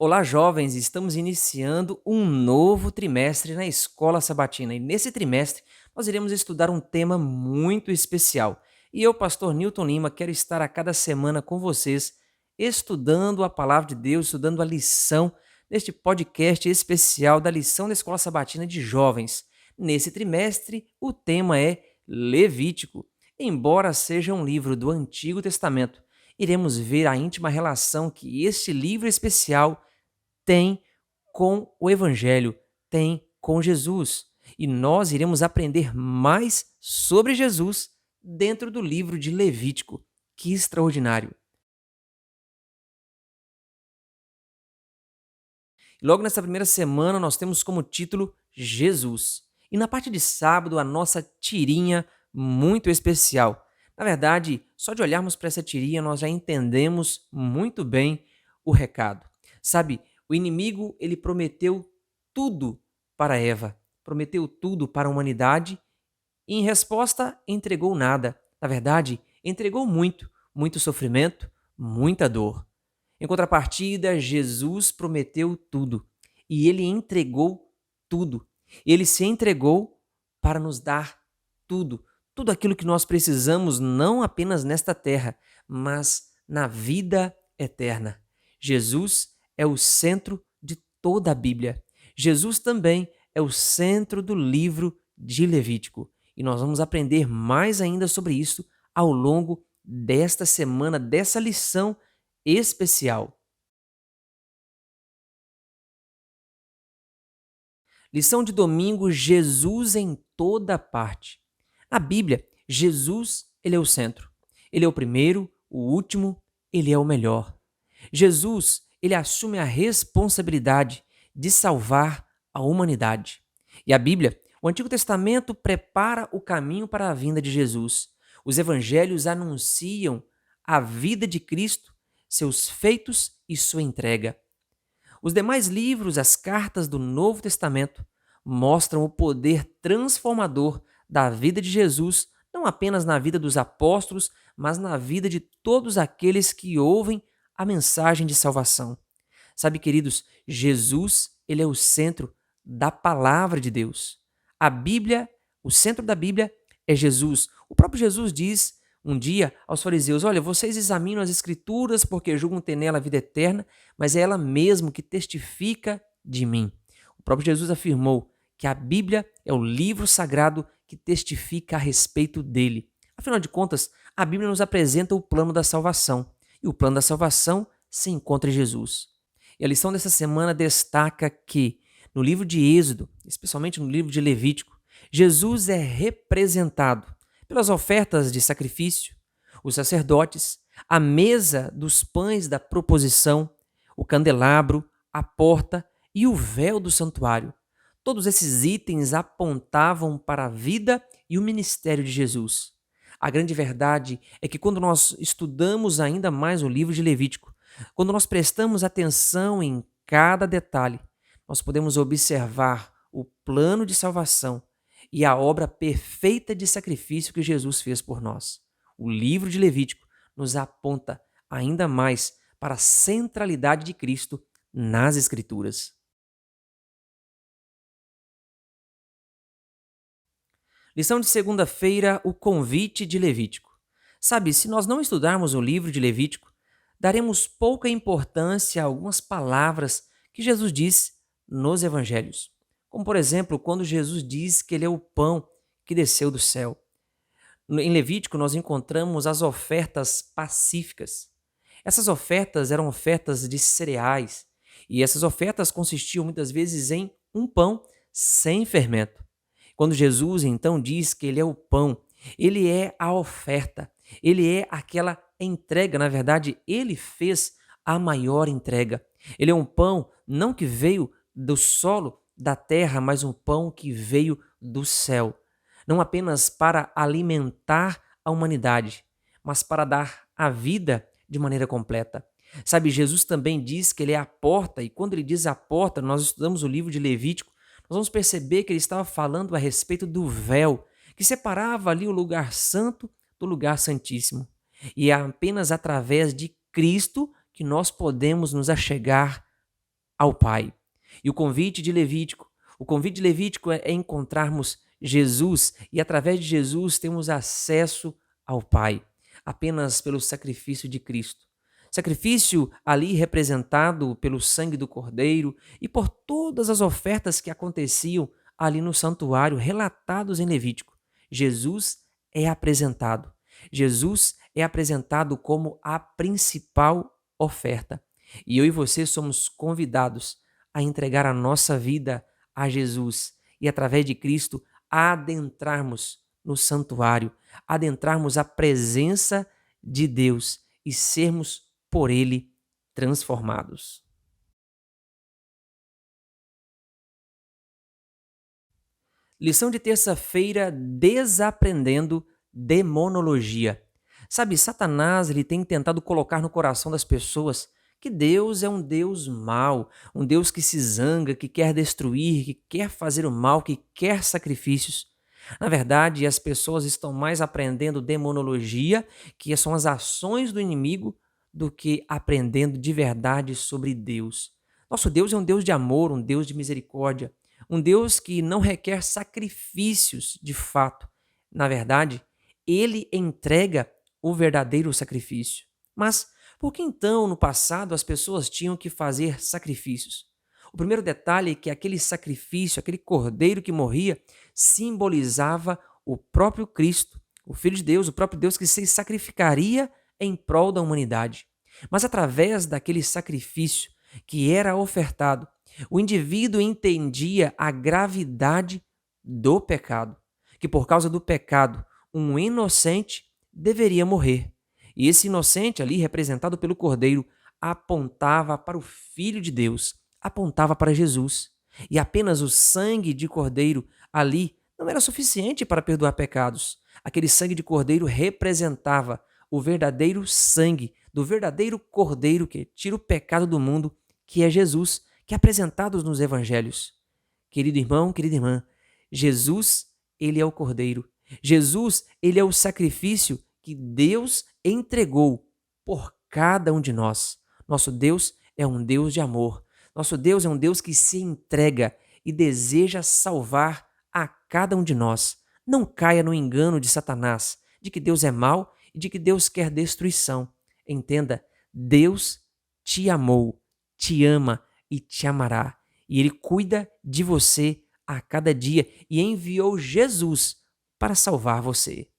Olá, jovens! Estamos iniciando um novo trimestre na Escola Sabatina e nesse trimestre nós iremos estudar um tema muito especial. E eu, pastor Newton Lima, quero estar a cada semana com vocês estudando a palavra de Deus, estudando a lição deste podcast especial da lição da Escola Sabatina de Jovens. Nesse trimestre, o tema é Levítico. Embora seja um livro do Antigo Testamento, iremos ver a íntima relação que este livro especial tem com o Evangelho, tem com Jesus. E nós iremos aprender mais sobre Jesus dentro do livro de Levítico. Que extraordinário! Logo nessa primeira semana, nós temos como título Jesus. E na parte de sábado, a nossa tirinha muito especial. Na verdade, só de olharmos para essa tirinha, nós já entendemos muito bem o recado. Sabe, o inimigo, ele prometeu tudo para Eva, prometeu tudo para a humanidade e, em resposta, entregou nada. Na verdade, entregou muito, muito sofrimento, muita dor. Em contrapartida, Jesus prometeu tudo e ele entregou tudo. Ele se entregou para nos dar tudo, tudo aquilo que nós precisamos, não apenas nesta terra, mas na vida eterna. Jesus é o centro de toda a Bíblia. Jesus também é o centro do livro de Levítico. E nós vamos aprender mais ainda sobre isso ao longo desta semana, dessa lição especial. Lição de domingo: Jesus em toda parte. Na Bíblia, Jesus, ele é o centro. Ele é o primeiro, o último, ele é o melhor. Jesus, ele assume a responsabilidade de salvar a humanidade. E a Bíblia, o Antigo Testamento, prepara o caminho para a vinda de Jesus. Os evangelhos anunciam a vida de Cristo, seus feitos e sua entrega. Os demais livros, as cartas do Novo Testamento, mostram o poder transformador da vida de Jesus, não apenas na vida dos apóstolos, mas na vida de todos aqueles que ouvem a mensagem de salvação. Sabe, queridos, Jesus, ele é o centro da palavra de Deus. A Bíblia, o centro da Bíblia é Jesus. O próprio Jesus diz um dia aos fariseus: olha, vocês examinam as escrituras porque julgam ter nela a vida eterna, mas é ela mesmo que testifica de mim. O próprio Jesus afirmou que a Bíblia é o livro sagrado que testifica a respeito dele. Afinal de contas, a Bíblia nos apresenta o plano da salvação. E o plano da salvação se encontra em Jesus. E a lição dessa semana destaca que, no livro de Êxodo, especialmente no livro de Levítico, Jesus é representado pelas ofertas de sacrifício, os sacerdotes, a mesa dos pães da proposição, o candelabro, a porta e o véu do santuário. Todos esses itens apontavam para a vida e o ministério de Jesus. A grande verdade é que quando nós estudamos ainda mais o livro de Levítico, quando nós prestamos atenção em cada detalhe, nós podemos observar o plano de salvação e a obra perfeita de sacrifício que Jesus fez por nós. O livro de Levítico nos aponta ainda mais para a centralidade de Cristo nas Escrituras. Lição de segunda-feira: o convite de Levítico. Sabe, se nós não estudarmos o livro de Levítico, daremos pouca importância a algumas palavras que Jesus diz nos evangelhos. Como, por exemplo, quando Jesus diz que ele é o pão que desceu do céu. Em Levítico, nós encontramos as ofertas pacíficas. Essas ofertas eram ofertas de cereais, e essas ofertas consistiam muitas vezes em um pão sem fermento. Quando Jesus então diz que ele é o pão, ele é a oferta, ele é aquela entrega, na verdade, ele fez a maior entrega. Ele é um pão não que veio do solo da terra, mas um pão que veio do céu. Não apenas para alimentar a humanidade, mas para dar a vida de maneira completa. Sabe, Jesus também diz que ele é a porta, e quando ele diz a porta, nós estudamos o livro de Levítico, nós vamos perceber que ele estava falando a respeito do véu, que separava ali o lugar santo do lugar santíssimo. E é apenas através de Cristo que nós podemos nos achegar ao Pai. E o convite de Levítico é encontrarmos Jesus e através de Jesus temos acesso ao Pai, apenas pelo sacrifício de Cristo. Sacrifício ali representado pelo sangue do Cordeiro e por todas as ofertas que aconteciam ali no santuário, relatados em Levítico. Jesus é apresentado. Jesus é apresentado como a principal oferta. E eu e você somos convidados a entregar a nossa vida a Jesus e, através de Cristo, adentrarmos no santuário, adentrarmos a presença de Deus e sermos por Ele transformados. Lição de terça-feira: desaprendendo demonologia. Sabe, Satanás ele tem tentado colocar no coração das pessoas que Deus é um Deus mau, um Deus que se zanga, que quer destruir, que quer fazer o mal, que quer sacrifícios. Na verdade, as pessoas estão mais aprendendo demonologia, que são as ações do inimigo, do que aprendendo de verdade sobre Deus. Nosso Deus é um Deus de amor, um Deus de misericórdia, um Deus que não requer sacrifícios de fato. Na verdade, ele entrega o verdadeiro sacrifício. Mas por que então, no passado, as pessoas tinham que fazer sacrifícios? O primeiro detalhe é que aquele sacrifício, aquele cordeiro que morria, simbolizava o próprio Cristo, o Filho de Deus, o próprio Deus que se sacrificaria em prol da humanidade. Mas através daquele sacrifício que era ofertado, o indivíduo entendia a gravidade do pecado, que por causa do pecado, um inocente deveria morrer. E esse inocente ali, representado pelo Cordeiro, apontava para o Filho de Deus, apontava para Jesus. E apenas o sangue de Cordeiro ali não era suficiente para perdoar pecados. Aquele sangue de Cordeiro representava o verdadeiro sangue do verdadeiro Cordeiro que tira o pecado do mundo, que é Jesus, que é apresentado nos evangelhos. Querido irmão, querida irmã, Jesus, ele é o Cordeiro. Jesus, ele é o sacrifício que Deus entregou por cada um de nós. Nosso Deus é um Deus de amor. Nosso Deus é um Deus que se entrega e deseja salvar a cada um de nós. Não caia no engano de Satanás, de que Deus é mau e de que Deus quer destruição. Entenda, Deus te amou, te ama e te amará. E Ele cuida de você a cada dia e enviou Jesus para salvar você.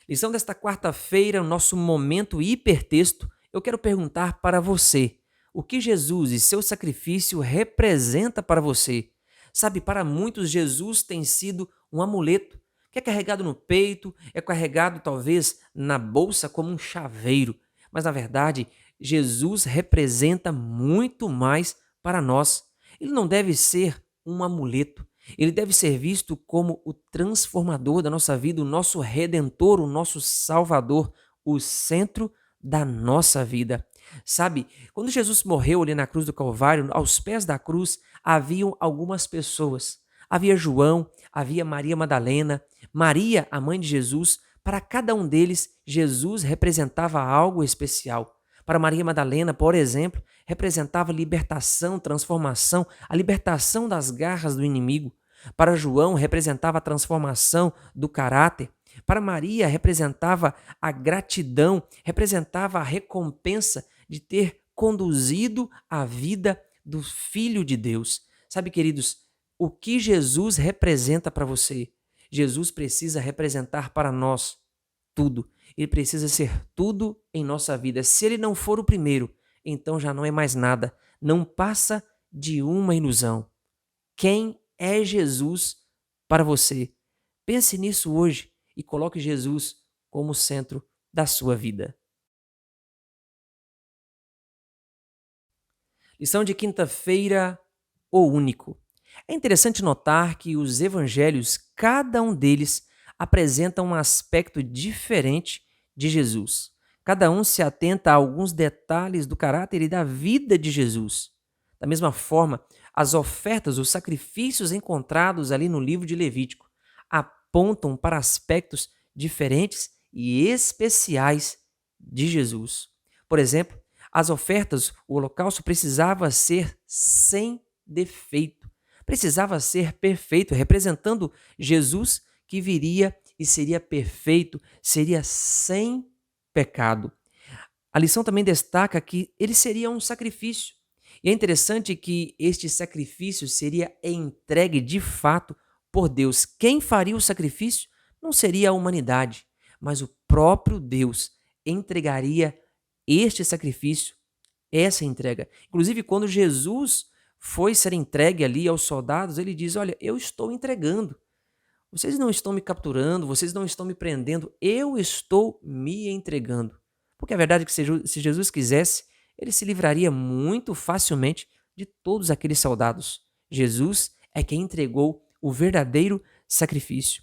Lição desta quarta-feira, o nosso momento hipertexto, eu quero perguntar para você, o que Jesus e seu sacrifício representa para você? Sabe, para muitos Jesus tem sido um amuleto, que é carregado no peito, é carregado talvez na bolsa como um chaveiro, mas na verdade, Jesus representa muito mais para nós. Ele não deve ser um amuleto, ele deve ser visto como o transformador da nossa vida, o nosso redentor, o nosso salvador, o centro da nossa vida. Sabe, quando Jesus morreu ali na cruz do Calvário, aos pés da cruz haviam algumas pessoas. Havia João, havia Maria Madalena, Maria, a mãe de Jesus. Para cada um deles, Jesus representava algo especial. Para Maria Madalena, por exemplo, representava libertação, transformação, a libertação das garras do inimigo. Para João, representava a transformação do caráter. Para Maria, representava a gratidão, representava a recompensa de ter conduzido a vida do Filho de Deus. Sabe, queridos, o que Jesus representa para você? Jesus precisa representar para nós tudo. Ele precisa ser tudo em nossa vida. Se ele não for o primeiro, então já não é mais nada. Não passa de uma ilusão. Quem é Jesus para você? Pense nisso hoje e coloque Jesus como centro da sua vida. Lição de quinta-feira, o único. É interessante notar que os evangelhos, cada um deles, apresenta um aspecto diferente de Jesus. Cada um se atenta a alguns detalhes do caráter e da vida de Jesus. Da mesma forma, as ofertas, os sacrifícios encontrados ali no livro de Levítico apontam para aspectos diferentes e especiais de Jesus. Por exemplo, as ofertas, o holocausto precisava ser sem defeito, precisava ser perfeito, representando Jesus que viria e seria perfeito, seria sem pecado. A lição também destaca que ele seria um sacrifício. E é interessante que este sacrifício seria entregue de fato por Deus. Quem faria o sacrifício não seria a humanidade, mas o próprio Deus entregaria este sacrifício, essa entrega. Inclusive, quando Jesus foi ser entregue ali aos soldados, ele diz: Olha, eu estou entregando. Vocês não estão me capturando, vocês não estão me prendendo, eu estou me entregando. Porque a verdade é que se Jesus quisesse, ele se livraria muito facilmente de todos aqueles soldados. Jesus é quem entregou o verdadeiro sacrifício.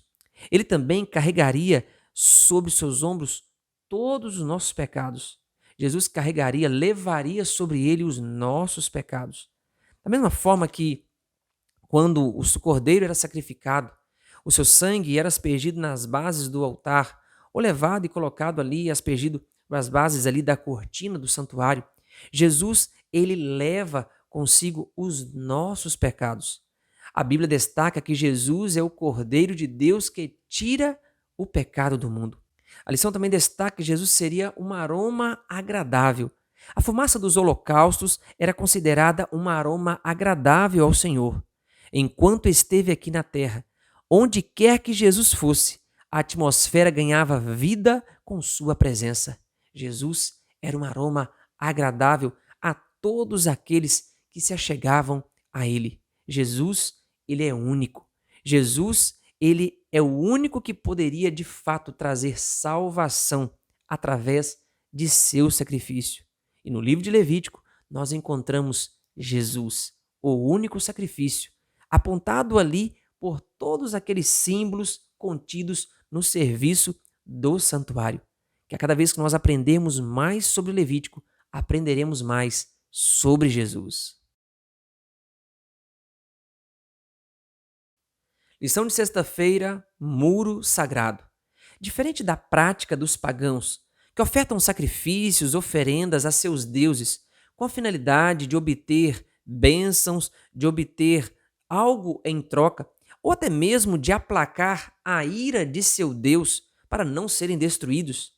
Ele também carregaria sobre seus ombros todos os nossos pecados. Jesus carregaria, levaria sobre ele os nossos pecados. Da mesma forma que quando o cordeiro era sacrificado, o seu sangue era aspergido nas bases do altar, ou levado e colocado ali, aspergido nas bases ali da cortina do santuário. Jesus, ele leva consigo os nossos pecados. A Bíblia destaca que Jesus é o Cordeiro de Deus que tira o pecado do mundo. A lição também destaca que Jesus seria um aroma agradável. A fumaça dos holocaustos era considerada um aroma agradável ao Senhor. Enquanto esteve aqui na terra, onde quer que Jesus fosse, a atmosfera ganhava vida com sua presença. Jesus era um aroma agradável a todos aqueles que se achegavam a ele. Jesus, ele é único. Jesus, ele é o único que poderia de fato trazer salvação através de seu sacrifício. E no livro de Levítico, nós encontramos Jesus, o único sacrifício, apontado ali por todos aqueles símbolos contidos no serviço do santuário. Que a cada vez que nós aprendemos mais sobre Levítico, aprenderemos mais sobre Jesus. Lição de sexta-feira, muro sagrado. Diferente da prática dos pagãos, que ofertam sacrifícios, oferendas a seus deuses, com a finalidade de obter bênçãos, de obter algo em troca, ou até mesmo de aplacar a ira de seu Deus para não serem destruídos,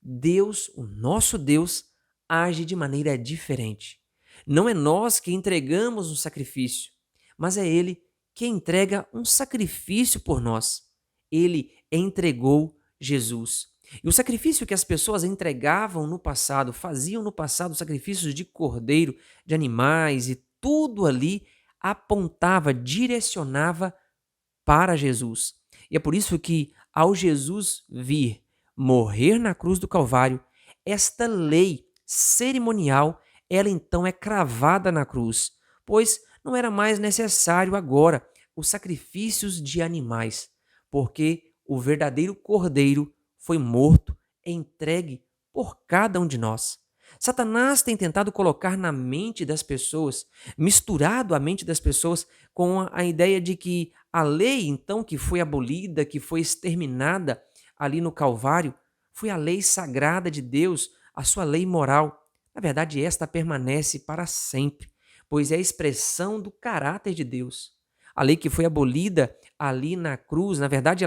Deus, o nosso Deus, age de maneira diferente. Não é nós que entregamos um sacrifício, mas é Ele que entrega um sacrifício por nós. Ele entregou Jesus. E o sacrifício que as pessoas entregavam no passado, faziam no passado sacrifícios de cordeiro, de animais e tudo ali apontava, direcionava para Jesus. E é por isso que ao Jesus vir morrer na cruz do Calvário, esta lei cerimonial, ela então é cravada na cruz, pois não era mais necessário agora os sacrifícios de animais, porque o verdadeiro cordeiro foi morto e entregue por cada um de nós. Satanás tem tentado colocar na mente das pessoas, misturado a mente das pessoas com a ideia de que a lei, então, que foi abolida, que foi exterminada ali no Calvário, foi a lei sagrada de Deus, a sua lei moral. Na verdade, esta permanece para sempre, pois é a expressão do caráter de Deus. A lei que foi abolida ali na cruz, na verdade,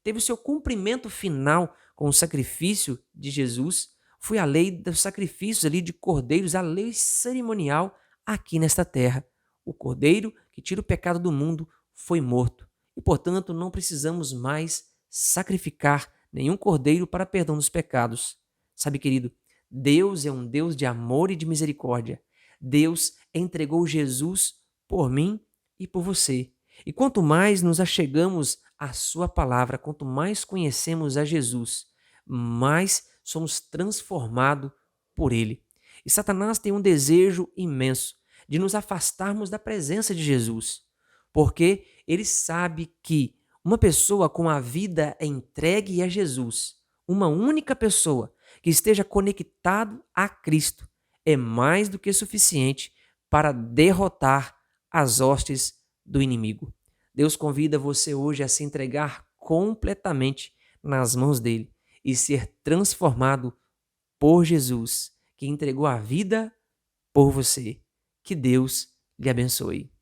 teve o seu cumprimento final com o sacrifício de Jesus. Foi a lei dos sacrifícios ali de cordeiros, a lei cerimonial aqui nesta terra. O cordeiro que tira o pecado do mundo foi morto. E, portanto, não precisamos mais sacrificar nenhum cordeiro para perdão dos pecados. Sabe, querido, Deus é um Deus de amor e de misericórdia. Deus entregou Jesus por mim e por você. E quanto mais nos achegamos à sua palavra, quanto mais conhecemos a Jesus, mais somos transformados por ele. E Satanás tem um desejo imenso de nos afastarmos da presença de Jesus, porque ele sabe que uma pessoa com a vida entregue a Jesus, uma única pessoa que esteja conectado a Cristo, é mais do que suficiente para derrotar as hostes do inimigo. Deus convida você hoje a se entregar completamente nas mãos dele e ser transformado por Jesus, que entregou a vida por você. Que Deus lhe abençoe.